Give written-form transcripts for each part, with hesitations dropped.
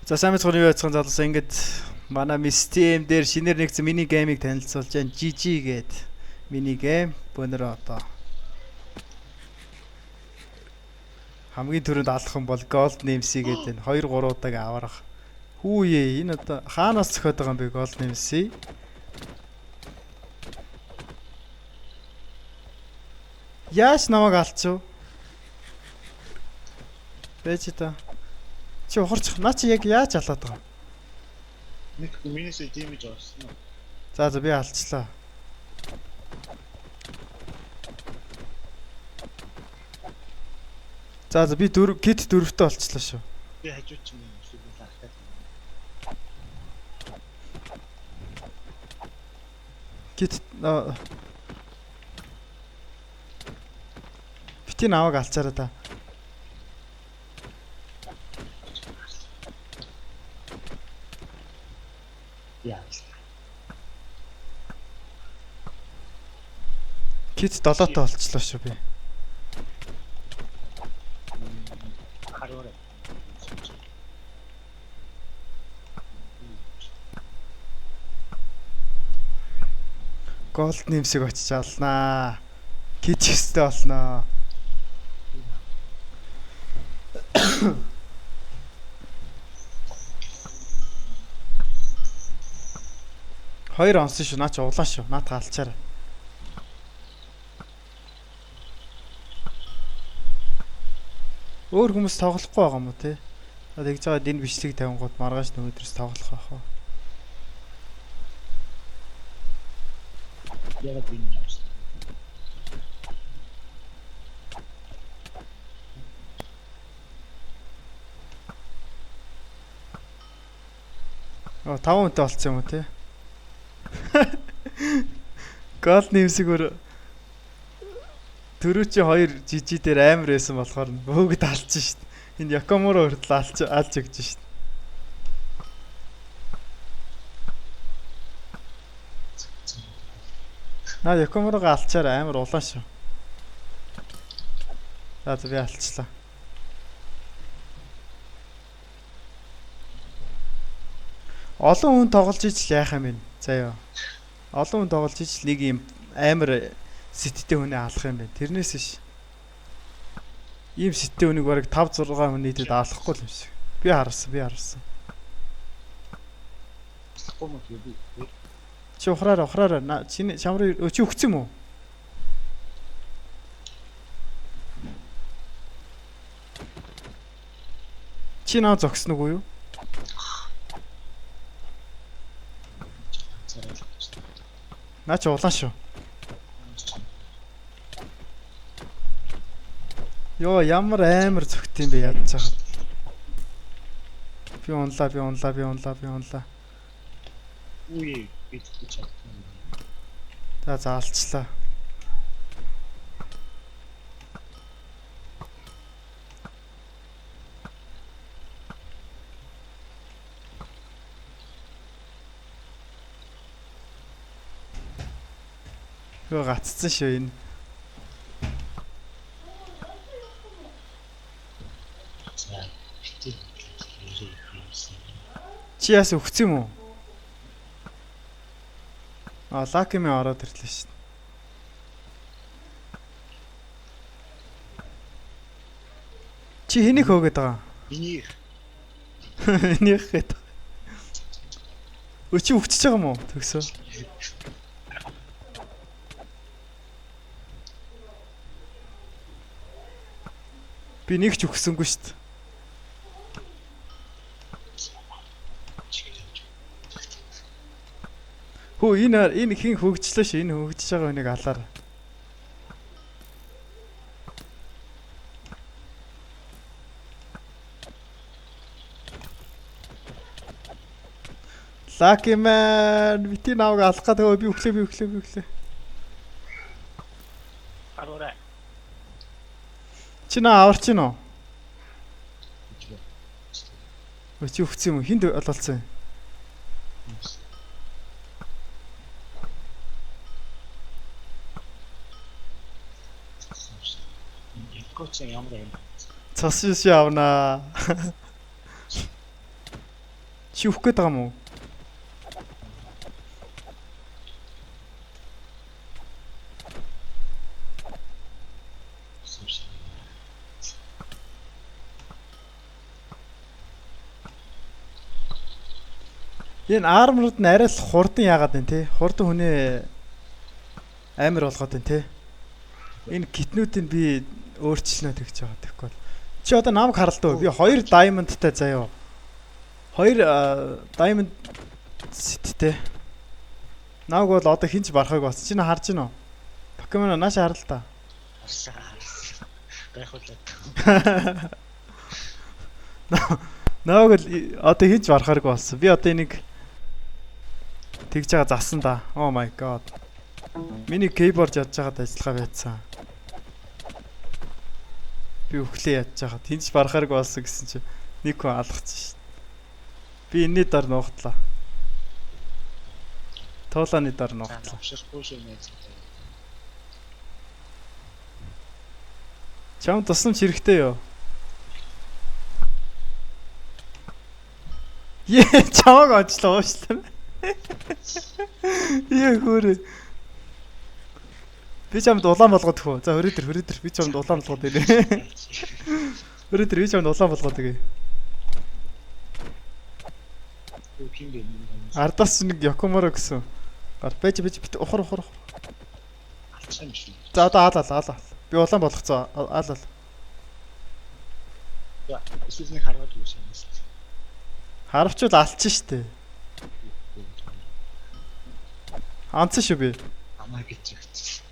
За сайн мэцхан юу яцхан залуусаа ингээд манай Steam дээр шинээр нэгэн мини геймийг танилцуулж байна. GG гээд мини гейм бөөнөр одоо хамгийн түрүүнд алах юм бол Golden MC гэдэг энэ 2 3 удаагийн аварга. Хүүе энэ одоо хаанаас зөхиод байгаа юм бэ Golden MC? Яаш намайг алдчих. Бэж та. Чи ухарчих. Наа чи яг яаж алаад байгаа? Нэг минисээ дэмэж авсан уу? За би алцлаа. За би кит 4-т болчихлоо шүү. Би хажууд чинь юм шиг лахтаа. Кит бити наваг алцаараа та. Яа. Кит 7-т болчихлоо шүү би. Хараарай. Голд нэмсэг очиж алнаа. Кит хэстэй болноо. Хоёр онсон шүү. Наа чи улаан шүү. Наад галчаарай. Өөр хүмүүс тоглохгүй байгаа юм уу те? Тэгж байгаа энэ бичлэг тавингууд маргааш нөгөөдрөөс тоглох аа. Яа дэмэж авсан. Оо 5 хүнтэй болцсон юм уу те? Гол нэмсэг өөр төрүүчи 2 жижиг дээр амар байсан болохоор бөөгд алж шít. Энэ Якомуро хүртэл алж өгч шít. Наа Якомурога алчаар амар улаан шүү. За би алчлаа. Олон хүн тоглож ичл яах юм бэ? Заяа. Олон хүн тоглож ичл нэг юм амар сэттэй хүнээ алах юм бэ. Тэрнээс ш. Ийм сэттэй хүнийг бараг 5 6 хүн нийтэд алахгүй юм шиг. Би харсан. Комод юу? Чи ухраараа. Чиний чамрыг чи өгсөн юм уу? Чи наа зогсон уу юу? Наа чи улаан шүү. Йоо ямар амар зөгт юм бэ ядж байгаа. Би унлаа. Үе бид чад. За заалчлаа. Йоо гацсан шүү энэ. Чи яас өгсөн юм уу? Лакими ороод ирлээ шин. Чи хэнийг хөөгд байгаа? Энийг. Энийг хэд. Чи өгчөж байгаа юм уу? Төгсөө. Би нэг ч өгсөнгүй шүү дээ. Хөө энэ хин хөгжлөө шүү. Энэ хөгжиж байгаа хүнийг алаар. Lucky man бити наваг алах гэдэг би өглөө. Хараарай. Чи наа аварч гин үү? Чи өгсөн юм уу? Хинд ололцсон юм? Коч ямар юм. Цас шиш явнаа. Чи үхэх гээд байгаа юм уу? Энэ арморд нь арай л хурдан яагаад вэ те? Хурдан хүнээ амар болгоод байна те. Энэ гитнүүдийг би өөрчлөнө тэгж байгаа тэгэхгүй бол. Чи одоо намайг харалдав. Би 2 diamondтай заяа. 2 diamond сеттэй. Намайг бол одоо хинч барахаг болсон. Чи на харж гинөө? Покемон нааша харал та. Харсан. Гайхуулаад. Намайг л одоо хинч барахаг болсон. Би одоо энийг тэгж байгаа засан да. Oh my god. Миний keyboard ядж байгаад ажиллагаа байцсан. Би өглөө ядж байгаа. Тэнц барахаар болсон гэсэн чи нэг хүн алгацсан шүү дээ. Би энэний дор нуугтлаа. Тоолооны дор нуугтлаа. Авширхгүй шүү нээз. Чам тусламж хэрэгтэй юу? Чамаг онцлоо уушлаа. Хөөрэ. Би чамд улаан болгоод өгөө. За хөрөөдөр би чамд улаан болгоод өгье. Хөрөөдөр би чамд улаан болгоод өгье. Ардаас нэг Якоморо гэсэн. Гар байж бит ухар. Алцсан биш үү? За одоо аалаа. Би улаан болгоцоо. Аалал. За, эсвэл нэг хараад үгүй юм шүү. Харавчвал алчин штэ. Анцсан шүү би. Амаа гэж хэлсэн.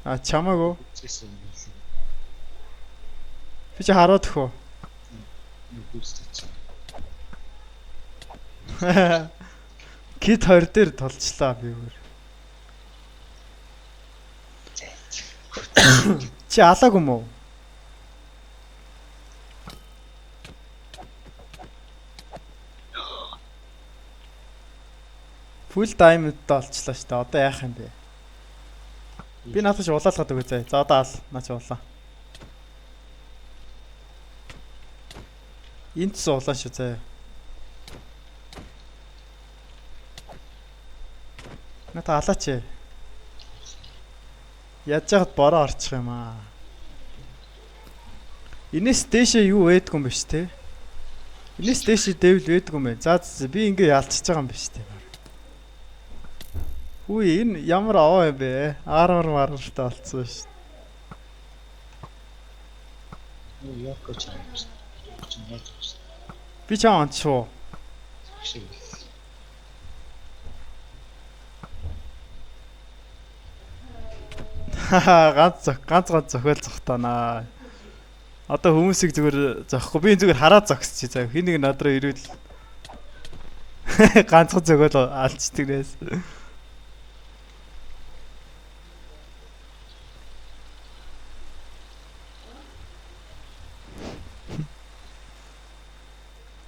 А чамаагүй. Чэсэн юм. Би чи хараад өгөө. Нэг үстэй. Кит 20 дээр толчлаа би өөр. Чи алаагүй юм уу? Full diamond-д олчлаа шүү дээ. Одоо яах юм бэ? Би наадах чи улаалгаад өгөө заяа. За одоо ал. Наач улаа. Энд ч улаан шүү заяа. Ната алаач. Ядж хаад бороо орчих юм аа. Инээс дэшээ юу ээдгүй юм биш те? Инээс дэшээ дэвэл ээдгүй юм бэ? За би ингээ ялцчихж байгаа юм биш те? Үгүй энэ ямар аваа юм бэ? Армартай болцсон шүү. Юу яах гэж байна? Би чам анчуу. Ганц зохиол зохтоонаа. Одоо хүмүүсийг зүгээр зохихгүй. Би зүгээр хараад зогсчих заа. Хин нэг над руу ирвэл ганцхан зохиол алчдаг нээс.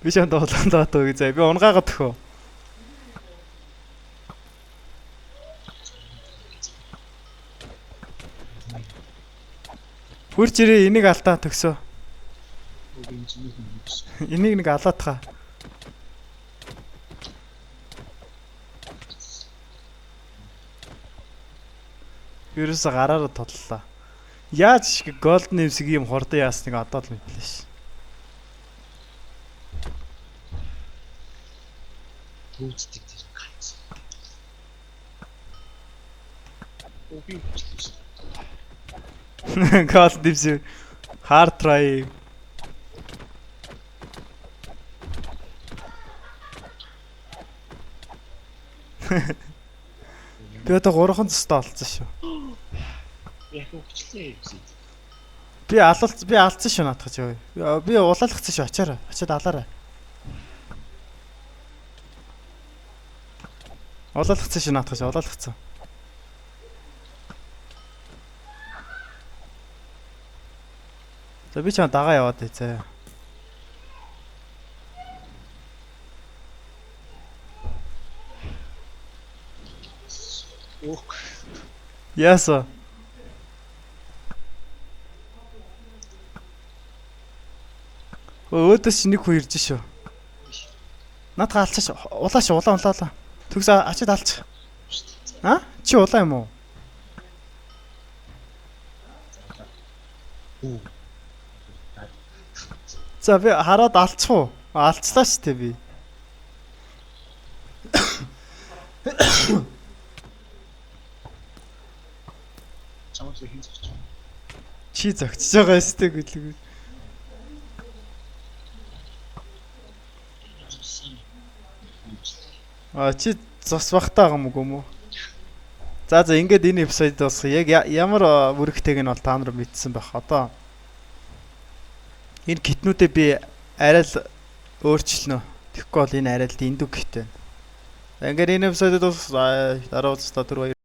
Би шанд дуулаад өгье заа. Би унгаагаад төхөө. Хурж ирээ энийг алдаа төгсөө. Энийг нэг алаадхаа. Ерөөсө гараараа тодлоо. Яаж голден нэмсэг юм хурдан яасныг одоо л мэдлээ ш. Түүцдэг тийм ганц. Окей. Голден нэмсэг hard try. Би одоо 3хан цэстэй олцсон шүү. Яг өгчлээ гэсэн. Би алдсан шүү наадах чи. Би улаалгацсан шүү очаараа. Очоод алаарай. Улаалгацсан шүү наадах чи улаалгацсан. За би чам дагаа яваад байцаа. Ох. Яса. Өөдөөс чи нэг хүн ирж шүү. Надад алчаач улаач улаа. Төгс ачид алч. А? Чи улаа юм уу? Үу. За би хараад алцах уу? Алцлаа ч тэ би. Чамд хин зогч. Чи зөгчж байгаа өстэй гэлгүй. Чи зос бахтаа юм уу? За ингээд энэ эпизод бас яг ямар бүрэгтэйг нь бол та нар мэдсэн байх. Одоо энэ китнүүдээ би арай л өөрчлөнө. Тэгэхгүй бол энэ арай л дэндүг гит байна. Ингээд энэ эпизодод бас дараа уулзлаа 4